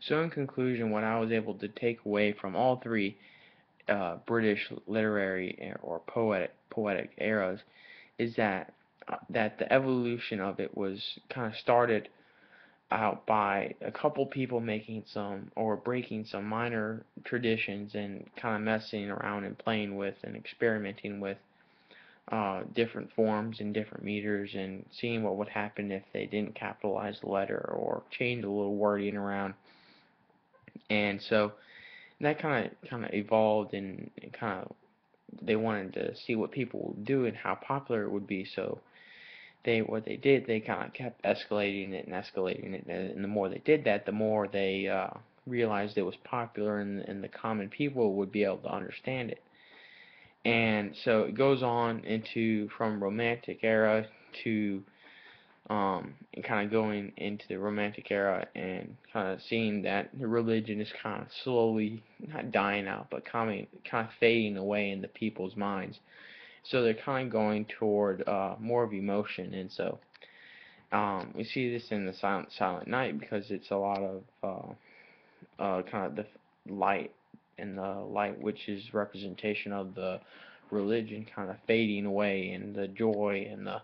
So in conclusion, what I was able to take away from all three British literary or poetic eras is that the evolution of it was kind of started out by a couple people making some or breaking some minor traditions and kind of messing around and playing with and experimenting with different forms and different meters and seeing what would happen if they didn't capitalize the letter or change a little wording around. And so that kind of evolved and kind of they wanted to see what people would do and how popular it would be. So what they did, they kind of kept escalating it and escalating it, and the more they did that, the more they realized it was popular and the common people would be able to understand it. And so it goes on into from Romantic era to and kind of going into the Romantic era and kind of seeing that the religion is kind of slowly not dying out, but kind of fading away in the people's minds. So they're kind of going toward more of emotion, and so we see this in the Silent Night because it's a lot of kind of the light and the light, which is representation of the religion, kind of fading away, and the joy and the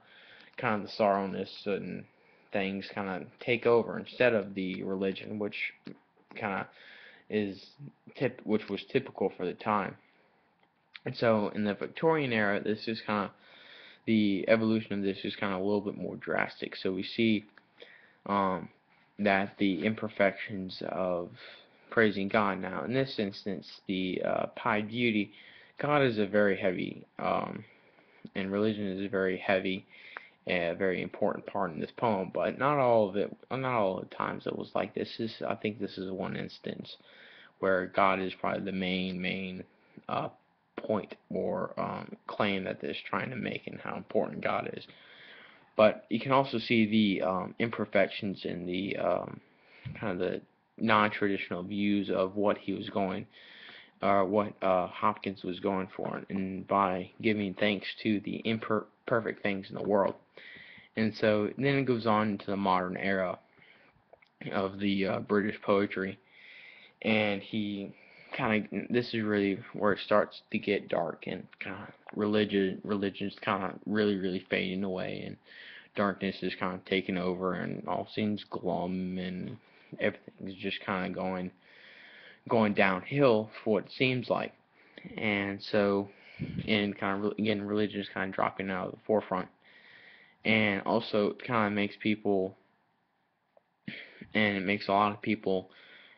kind of the sorrowness and things kind of take over instead of the religion, which kind of which was typical for the time. And so in the Victorian era, this is kind of the evolution of this is kind of a little bit more drastic. So we see um, that the imperfections of praising God. Now, in this instance, the Pied Beauty, God is a very heavy, and religion is a very heavy, very important part in this poem. But not all of it, not all the times it was like this. I think this is one instance where God is probably the main uh, point or claim that it's trying to make and how important God is. But you can also see the imperfections in the kind of the non-traditional views of what he was going, or what Hopkins was going for, and by giving thanks to the imperfect things in the world. And so then it goes on into the modern era of the British poetry, and he kind of this is really where it starts to get dark and kind of religion's kind of really fading away and darkness is kind of taking over and all seems glum and everything's just kind of going downhill for what it seems like. And so and kind of again religion is kind of dropping out of the forefront, and also it kind of makes people and it makes a lot of people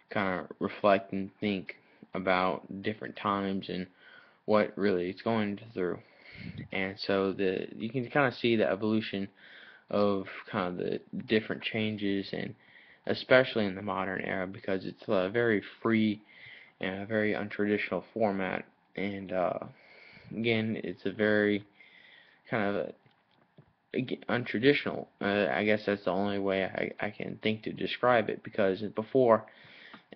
kind of reflect and think about different times and what really it's going through. And so you can kind of see the evolution of kind of the different changes, and especially in the modern era because it's a very free and a very untraditional format. And again, it's a very kind of untraditional. I guess that's the only way I can think to describe it because before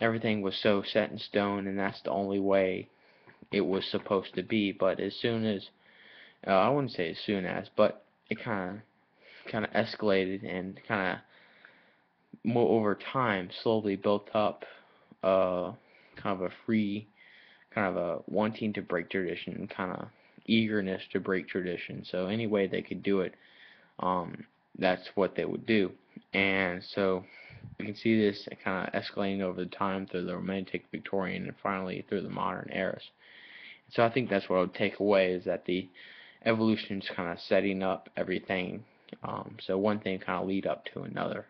everything was so set in stone and that's the only way it was supposed to be. But as soon as I wouldn't say as soon as, but it kind of escalated and kind of more over time slowly built up kind of a free kind of a wanting to break tradition, kind of eagerness to break tradition. So any way they could do it, um, that's what they would do. And so you can see this kind of escalating over the time through the Romantic, Victorian, and finally through the modern eras. So I think that's what I would take away is that the evolution is kind of setting up everything. So one thing kind of lead up to another.